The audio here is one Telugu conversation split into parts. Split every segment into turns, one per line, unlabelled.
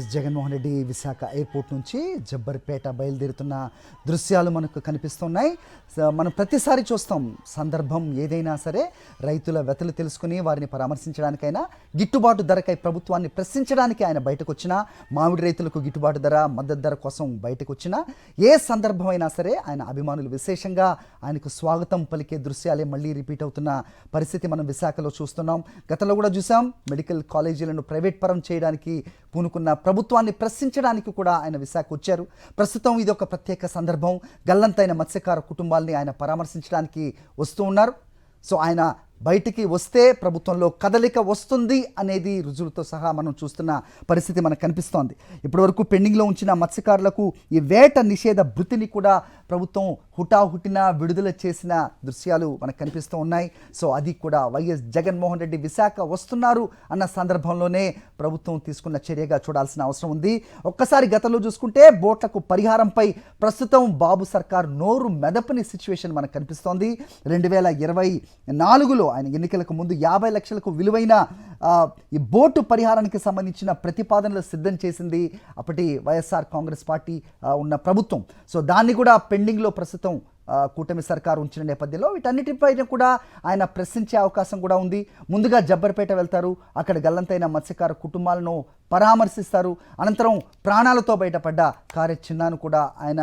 వైఎస్ జగన్మోహన్ రెడ్డి విశాఖ ఎయిర్పోర్ట్ నుంచి జబ్బర్పేట బయలుదేరుతున్న దృశ్యాలు మనకు కనిపిస్తున్నాయి. మనం ప్రతిసారి చూస్తాం, సందర్భం ఏదైనా సరే రైతుల వ్యతలు తెలుసుకుని వారిని పరామర్శించడానికైనా, గిట్టుబాటు ధరకై ప్రభుత్వాన్ని ప్రశ్నించడానికి ఆయన బయటకు వచ్చినా, మామిడి రైతులకు గిట్టుబాటు ధర, మద్దతు ధర కోసం బయటకు వచ్చినా, ఏ సందర్భమైనా సరే ఆయన అభిమానులు విశేషంగా ఆయనకు స్వాగతం పలికే దృశ్యాలే మళ్ళీ రిపీట్ అవుతున్న పరిస్థితి మనం విశాఖలో చూస్తున్నాం. గతంలో కూడా చూసాం, మెడికల్ కాలేజీలను ప్రైవేట్ పరం చేయడానికి పూనుకున్న ప్రభుత్వాన్ని ప్రశ్నించడానికి కూడా ఆయన విశాఖ వచ్చారు. ప్రస్తుతం ఇది ఒక ప్రత్యేక సందర్భం. గల్లంతైన మత్స్యకార కుటుంబాలని ఆయన పరామర్శించడానికి వస్తూ ఉన్నారు. సో ఆయన బయటికి వస్తే ప్రభుత్వంలో కదలిక వస్తుంది అనేది రుజువులతో సహా మనం చూస్తున్న పరిస్థితి మనకు కనిపిస్తోంది. ఇప్పటివరకు పెండింగ్లో ఉంచిన మత్స్యకారులకు ఈ వేట నిషేధ భృతిని కూడా ప్రభుత్వం హుటాహుటిన విడుదల చేసిన దృశ్యాలు మనకు కనిపిస్తూ ఉన్నాయి. సో అది కూడా వైఎస్ జగన్మోహన్ రెడ్డి విశాఖ వస్తున్నారు అన్న సందర్భంలోనే ప్రభుత్వం తీసుకున్న చర్యగా చూడాల్సిన అవసరం ఉంది. ఒక్కసారి గతంలో చూసుకుంటే బోట్లకు పరిహారంపై ప్రస్తుతం బాబు సర్కార్ నోరు మెదపని సిచ్యువేషన్ మనకు కనిపిస్తోంది. 2024లో ఆయన ఎన్నికలకు ముందు 50 లక్షలకు విలువైన ఈ బోటు పరిహారానికి సంబంధించిన ప్రతిపాదనలు సిద్ధం చేసింది అప్పటి వైఎస్ఆర్ కాంగ్రెస్ పార్టీ ఉన్న ప్రభుత్వం. సో దాన్ని కూడా పెండింగ్లో ప్రస్తుతం కూటమి సర్కారు ఉంచిన నేపథ్యంలో వీటన్నిటిపైన కూడా ఆయన ప్రశ్నించే అవకాశం కూడా ఉంది. ముందుగా జబ్బర్పేట వెళ్తారు, అక్కడ గల్లంతైన మత్స్యకార కుటుంబాలను పరామర్శిస్తారు. అనంతరం ప్రాణాలతో బయటపడ్డ కార్య చిన్నాను కూడా ఆయన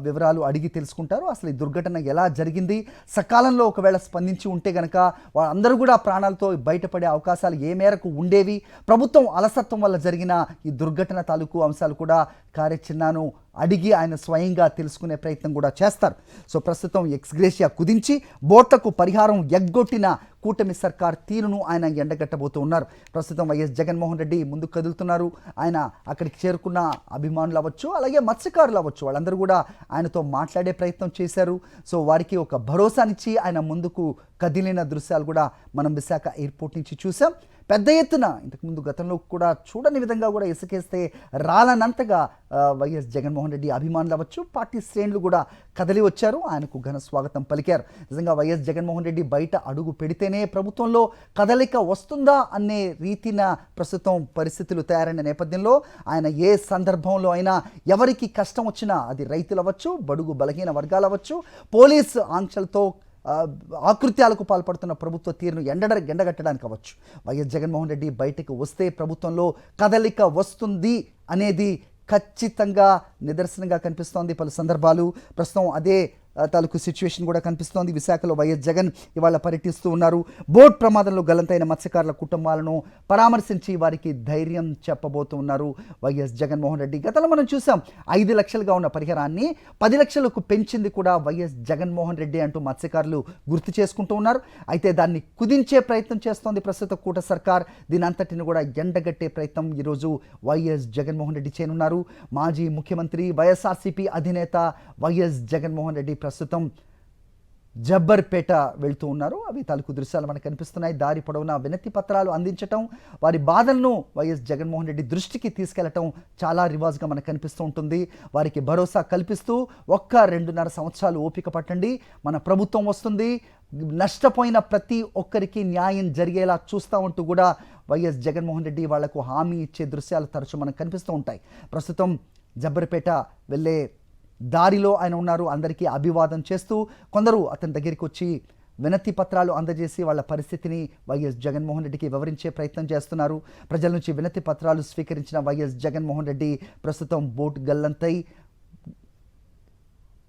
వివరాలు అడిగి తెలుసుకుంటారు. అసలు ఈ దుర్ఘటన ఎలా జరిగింది, సకాలంలో ఒకవేళ స్పందించి ఉంటే కనుక వాళ్ళందరూ కూడా ప్రాణాలతో బయటపడే అవకాశాలు ఏ మేరకు ఉండేవి, ప్రభుత్వం అలసత్వం వల్ల జరిగిన ఈ దుర్ఘటన తాలూకు అంశాలు కూడా కార్య చిన్నాను అడిగి ఆయన స్వయంగా తెలుసుకునే ప్రయత్నం కూడా చేస్తారు. సో ప్రస్తుతం ఎక్స్గ్రేషియా కుదించి బోట్లకు పరిహారం ఎగ్గొట్టిన కూటమి సర్కార్ తీరును ఆయన ఎండగట్టబోతూ ఉన్నారు. ప్రస్తుతం వైఎస్ జగన్మోహన్ రెడ్డి ముందుకు కదులుతున్నారు. ఆయన అక్కడికి చేరుకున్న అభిమానులు అవ్వచ్చు, అలాగే మత్స్యకారులు అవ్వచ్చు, వాళ్ళందరూ కూడా ఆయనతో మాట్లాడే ప్రయత్నం చేశారు. సో వారికి ఒక భరోసానిచ్చి ఆయన ముందుకు కదిలిన దృశ్యాలు కూడా మనం విశాఖ ఎయిర్పోర్ట్ నుంచి చూసాం. పెద్ద ఎత్తున ఇంతకుముందు గతంలో కూడా చూడని విధంగా కూడా ఇసుకేస్తే రాలనంతగా వైఎస్ జగన్మోహన్ రెడ్డి అభిమానులు అవ్వచ్చు, పార్టీ శ్రేణులు కూడా కదలి వచ్చారు, ఆయనకు ఘన స్వాగతం పలికారు. నిజంగా వైఎస్ జగన్మోహన్ రెడ్డి బయట అడుగు పెడితేనే ప్రభుత్వంలో కదలిక వస్తుందా అనే రీతిన ప్రస్తుతం పరిస్థితులు తయారైన నేపథ్యంలో ఆయన ఏ సందర్భంలో అయినా ఎవరికి కష్టం వచ్చినా, అది రైతులు అవ్వచ్చు, బడుగు బలహీన వర్గాలు అవ్వచ్చు, పోలీసు ఆంక్షలతో ఆకృత్యాలకు పాల్పడుతున్న ప్రభుత్వ తీరును ఎండగట్టడానికి అవ్వచ్చు, వైఎస్ జగన్మోహన్ రెడ్డి బయటకు వస్తే ప్రభుత్వంలో కదలిక వస్తుంది అనేది ఖచ్చితంగా నిదర్శనంగా కనిపిస్తోంది. పలు సందర్భాలు ప్రస్తుతం అదే తాలూకు సిచ్యువేషన్ కూడా కనిపిస్తోంది. విశాఖలో వైఎస్ జగన్ ఇవాళ పర్యటిస్తూ ఉన్నారు. బోట్ ప్రమాదంలో గల్లంతైన మత్స్యకారుల కుటుంబాలను పరామర్శించి వారికి ధైర్యం చెప్పబోతూ ఉన్నారు వైఎస్ జగన్మోహన్ రెడ్డి. గతంలో మనం చూసాం, 5 లక్షలుగా ఉన్న పరిహారాన్ని 10 లక్షలకు పెంచింది కూడా వైఎస్ జగన్మోహన్ రెడ్డి అంటూ మత్స్యకారులు గుర్తు చేసుకుంటూ ఉన్నారు. అయితే దాన్ని కుదించే ప్రయత్నం చేస్తోంది ప్రస్తుత కూట సర్కార్. దీని అంతటిని కూడా ఎండగట్టే ప్రయత్నం ఈరోజు వైఎస్ జగన్మోహన్ రెడ్డి చేయనున్నారు. మాజీ ముఖ్యమంత్రి, వైఎస్ఆర్సీపీ అధినేత వైఎస్ జగన్మోహన్ రెడ్డి ప్రస్తుతం జబ్బర్పేట వెళ్తూ ఉన్నారు. అవి తాలూకు దృశ్యాలు మనకు కనిపిస్తున్నాయి. దారి పొడవునా వినతి పత్రాలు అందించటం, వారి బాధలను వైఎస్ జగన్మోహన్ రెడ్డి దృష్టికి తీసుకెళ్లటం చాలా రివాజ్గా మనకు కనిపిస్తూ ఉంటుంది. వారికి భరోసా కల్పిస్తూ 1-2.5 సంవత్సరాలు ఓపిక పట్టండి, మన ప్రభుత్వం వస్తుంది, నష్టపోయిన ప్రతి ఒక్కరికి న్యాయం జరిగేలా చూస్తూ ఉంటూ కూడా వైఎస్ జగన్మోహన్ రెడ్డి వాళ్లకు హామీ ఇచ్చే దృశ్యాలు తరచూ మనకు కనిపిస్తూ ఉంటాయి. ప్రస్తుతం జబ్బర్పేట వెళ్ళే దారిలో ఆయన ఉన్నారు. అందరికీ అభివాదం చేస్తూ కొందరు అతని దగ్గరికి వచ్చి వినతి పత్రాలు అందజేసి వాళ్ళ పరిస్థితిని వైఎస్ జగన్మోహన్ రెడ్డికి వివరించే ప్రయత్నం చేస్తున్నారు. ప్రజల నుంచి వినతి పత్రాలు స్వీకరించిన వైఎస్ జగన్మోహన్ రెడ్డి ప్రస్తుతం బోట్ గల్లంతై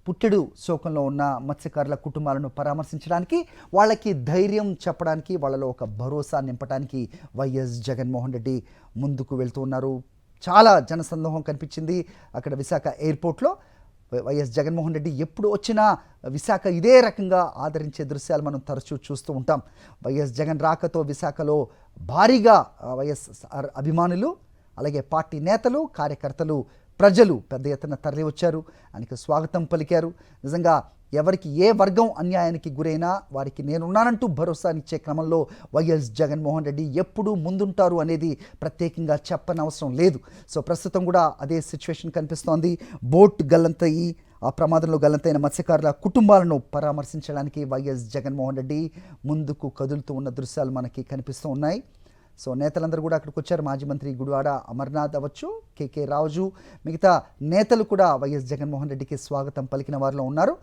పుట్టెడు శోకంలో ఉన్న మత్స్యకారుల కుటుంబాలను పరామర్శించడానికి, వాళ్ళకి ధైర్యం చెప్పడానికి, వాళ్ళలో ఒక భరోసా నింపడానికి వైఎస్ జగన్మోహన్ రెడ్డి ముందుకు వెళ్తూ ఉన్నారు. చాలా జనసందోహం కనిపించింది అక్కడ విశాఖ ఎయిర్పోర్ట్లో. వైఎస్ జగన్మోహన్ రెడ్డి ఎప్పుడు వచ్చినా విశాఖ ఇదే రకంగా ఆదరించే దృశ్యాలు మనం తరచూ చూస్తూ ఉంటాం. వైఎస్ జగన్ రాకతో విశాఖలో భారీగా వైఎస్ఆర్ అభిమానులు, అలాగే పార్టీ నేతలు, కార్యకర్తలు, ప్రజలు పెద్ద ఎత్తున తరలి వచ్చారు, ఆయనకు స్వాగతం పలికారు. నిజంగా ఎవరికి ఏ వర్గం అన్యాయానికి గురైనా వారికి నేనున్నానంటూ భరోసానిచ్చే క్రమంలో వైఎస్ జగన్మోహన్ రెడ్డి ఎప్పుడూ ముందుంటారు అనేది ప్రత్యేకంగా చెప్పనవసరం లేదు. సో ప్రస్తుతం కూడా అదే సిచ్యువేషన్ కనిపిస్తోంది. బోట్ గల్లంతయి ఆ ప్రమాదంలో గల్లంతైన మత్స్యకారుల కుటుంబాలను పరామర్శించడానికి వైఎస్ జగన్మోహన్ రెడ్డి ముందుకు కదులుతూ ఉన్న దృశ్యాలు మనకి కనిపిస్తూ ఉన్నాయి. సో నేతలందరూ కూడా అక్కడికి వచ్చారు. మాజీ మంత్రి గుడివాడ అమర్నాథ్ అవ్వచ్చు, కేకే రాజు, మిగతా నేతలు కూడా వైఎస్ జగన్మోహన్ రెడ్డికి స్వాగతం పలికిన వారిలో ఉన్నారు.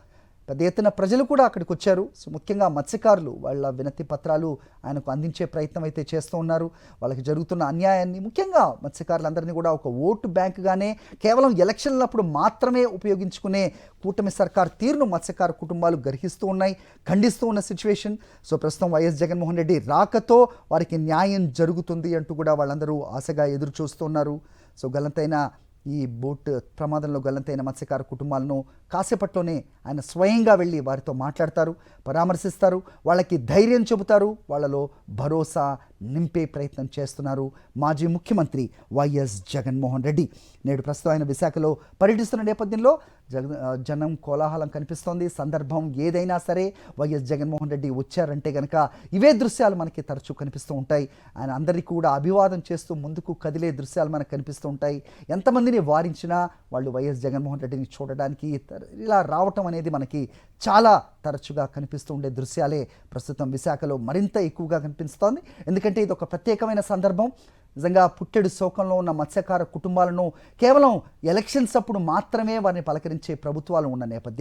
పెద్ద ఎత్తున ప్రజలు కూడా అక్కడికి వచ్చారు. సో ముఖ్యంగా మత్స్యకారులు వాళ్ళ వినతి పత్రాలు ఆయనకు అందించే ప్రయత్నం అయితే చేస్తూ ఉన్నారు. వాళ్ళకి జరుగుతున్న అన్యాయాన్ని, ముఖ్యంగా మత్స్యకారులందరినీ కూడా ఒక ఓటు బ్యాంకుగానే కేవలం ఎలక్షన్లప్పుడు మాత్రమే ఉపయోగించుకునే కూటమి సర్కార్ తీరును మత్స్యకార కుటుంబాలు గర్హిస్తూ ఉన్నాయి, ఖండిస్తూ ఉన్న సిచ్యువేషన్. సో ప్రస్తుతం వైఎస్ జగన్మోహన్ రెడ్డి రాకతో వారికి న్యాయం జరుగుతుంది అంటూ కూడా వాళ్ళందరూ ఆశగా ఎదురు చూస్తున్నారు. సో గల్లంతైన ఈ బోట్ ప్రమాదంలో గల్లంతైన మత్స్యకార కుటుంబాలను కాసేపట్లోనే ఆయన స్వయంగా వెళ్ళి వారితో మాట్లాడతారు, పరామర్శిస్తారు, వాళ్ళకి ధైర్యం చెబుతారు, వాళ్ళలో భరోసా నింపే ప్రయత్నం చేస్తున్నారు మాజీ ముఖ్యమంత్రి వైఎస్ జగన్మోహన్ రెడ్డి. నేడు ప్రస్తుతం ఆయన విశాఖలో పర్యటిస్తున్న నేపథ్యంలో జనం కోలాహలం కనిపిస్తోంది. సందర్భం ఏదైనా సరే వైఎస్ జగన్మోహన్ రెడ్డి వచ్చారంటే కనుక ఇవే దృశ్యాలు మనకి తరచూ కనిపిస్తూ ఉంటాయి. ఆయన అందరికీ కూడా అభివాదం చేస్తూ ముందుకు కదిలే దృశ్యాలు మనకు కనిపిస్తూ ఉంటాయి. ఎంతమందిని వారించినా వాళ్ళు వైఎస్ జగన్మోహన్ రెడ్డిని చూడడానికి ఇలా రావటం అనేది మనకి చాలా తరచుగా కనిపిస్తూ ఉండే దృశ్యాలే ప్రస్తుతం విశాఖలో మరింత ఎక్కువగా కనిపిస్తోంది. ఎందుకంటే ఇది ఒక ప్రత్యేకమైన సందర్భం. నిజంగా పుట్టెడు శోకంలో ఉన్న మత్స్యకార కుటుంబాలను కేవలం ఎలక్షన్స్ అప్పుడు మాత్రమే వారిని పలకరించే ప్రభుత్వాలు ఉన్న నేపథ్యం.